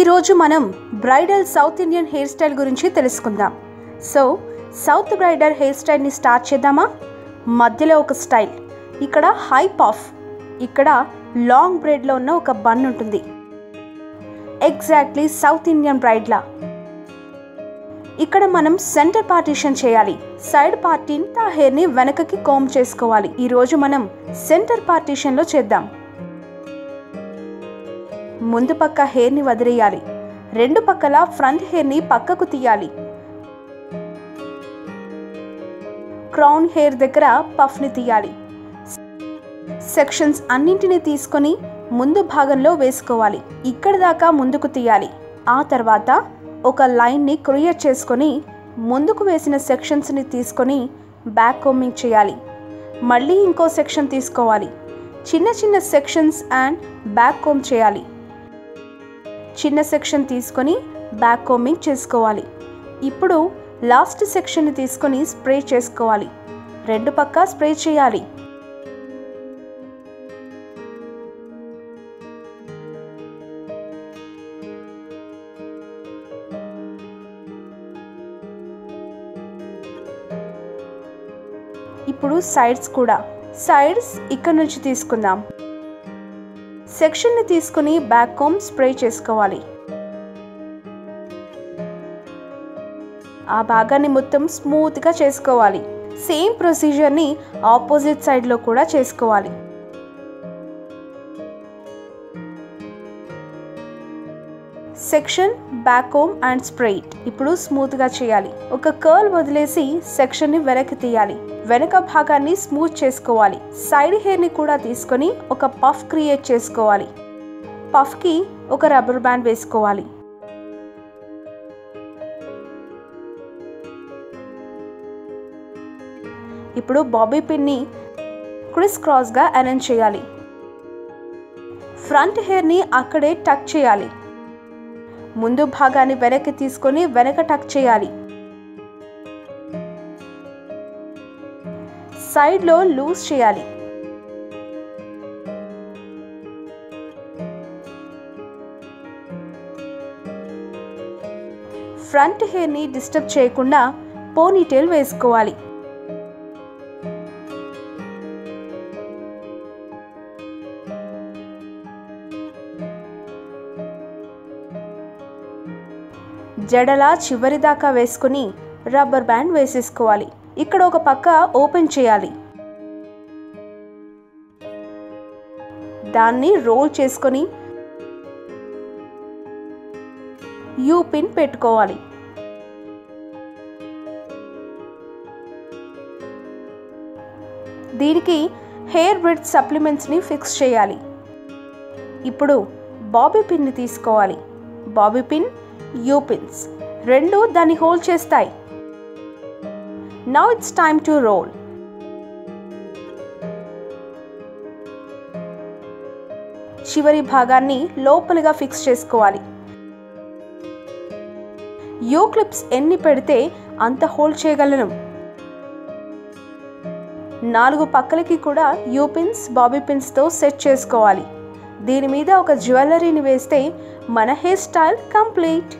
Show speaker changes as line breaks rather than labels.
ఈరోజు మనం bridal south Indian hair style గురించి తెలుసుకుందాం. సో సౌత్ బ్రైడల్ హెయిర్ స్టైల్ని స్టార్ట్ చేద్దామా? మధ్యలో ఒక స్టైల్, ఇక్కడ హై పఫ్, ఇక్కడ లాంగ్ బ్రైడ్లో ఉన్న ఒక బన్ ఉంటుంది. ఎగ్జాక్ట్లీ సౌత్ ఇండియన్ బ్రైడ్లా. ఇక్కడ మనం సెంటర్ పార్టీషన్ చేయాలి. సైడ్ పార్టీని ఆ హెయిర్ని వెనకకి కోమ్ చేసుకోవాలి. ఈరోజు మనం సెంటర్ పార్టీషన్లో చేద్దాం. ముందు పక్క హెయిర్ని వదిలేయాలి. రెండు పక్కల ఫ్రంట్ హెయిర్ని పక్కకు తీయాలి. క్రౌన్ హెయిర్ దగ్గర పఫ్ని తీయాలి. సెక్షన్స్ అన్నింటినీ తీసుకొని ముందు భాగంలో వేసుకోవాలి. ఇక్కడ దాకా ముందుకు తీయాలి. ఆ తర్వాత ఒక లైన్ని క్రియేట్ చేసుకొని ముందుకు వేసిన సెక్షన్స్ని తీసుకొని బ్యాక్ కోమింగ్ చేయాలి. మళ్ళీ ఇంకో సెక్షన్ తీసుకోవాలి. చిన్న చిన్న సెక్షన్స్ అండ్ బ్యాక్ కోమ్ చేయాలి. చిన్న సెక్షన్ తీసుకొని బ్యాక్ కోమింగ్ చేసుకోవాలి. ఇప్పుడు లాస్ట్ సెక్షన్ని తీసుకొని స్ప్రే చేసుకోవాలి. రెండు పక్క స్ప్రే చేయాలి. ఇప్పుడు సైడ్స్ కూడా. సైడ్స్ ఇక్కడ నుంచి తీసుకుందాం. సెక్షన్ని తీసుకుని బ్యాక్ కోమ్ స్ప్రే చేసుకోవాలి. ఆ భాగాన్ని మొత్తం స్మూత్గా చేసుకోవాలి. సేమ్ ప్రొసీజర్ని ఆపోజిట్ సైడ్లో కూడా చేసుకోవాలి. Section, back comb and spray. ఇప్పుడు స్మూత్గా చేయాలి. ఒక కర్ల్ వదిలేసి సెక్షన్ని వెనక్కి తీయాలి. వెనక భాగాన్ని స్మూత్ చేసుకోవాలి. సైడ్ హెయిర్ని కూడా తీసుకొని ఒక పఫ్ క్రియేట్ చేసుకోవాలి. పఫ్కి ఒక రబ్బర్ బ్యాండ్ వేసుకోవాలి. ఇప్పుడు బాబీ పిన్ని క్రిస్ క్రాస్గా అరేంజ్ చేయాలి. ఫ్రంట్ హెయిర్ని అక్కడే టక్ చేయాలి. ముందు భాగాన్ని వెనక్కి తీసుకొని వెనక టక్ చేయాలి. సైడ్లో లూజ్ చేయాలి. ఫ్రంట్ హెయిర్ని డిస్టర్బ్ చేయకుండా పోనీటైల్ వేసుకోవాలి. జడలా చివరి దాకా వేసుకుని రబ్బర్ బ్యాండ్ వేసేసుకోవాలి. ఇక్కడ ఒక పక్క ఓపెన్ చేయాలి. దాన్ని రోల్ చేసుకొని యూ పిన్ పెట్టుకోవాలి. దీనికి హెయిర్ బ్రిడ్ సప్లిమెంట్స్ని ఫిక్స్ చేయాలి. ఇప్పుడు బాబీ పిన్ని తీసుకోవాలి. బాబీ పిన్, యూ పిన్స్ రెండు దాన్ని హోల్డ్ చేస్తాయి. Now it's time to roll. చివరి భాగాన్ని లోపలిగా ఫిక్స్ చేసుకోవాలి. యూ క్లిప్స్ ఎన్ని పెడితే అంత హోల్డ్ చేయగలను. 4 పక్కలకి కూడా యూ పిన్స్, బాబీ పిన్స్తో సెట్ చేసుకోవాలి. దీని మీద ఒక జ్యువెలరీని వేస్తే మన హెయిర్ స్టైల్ కంప్లీట్.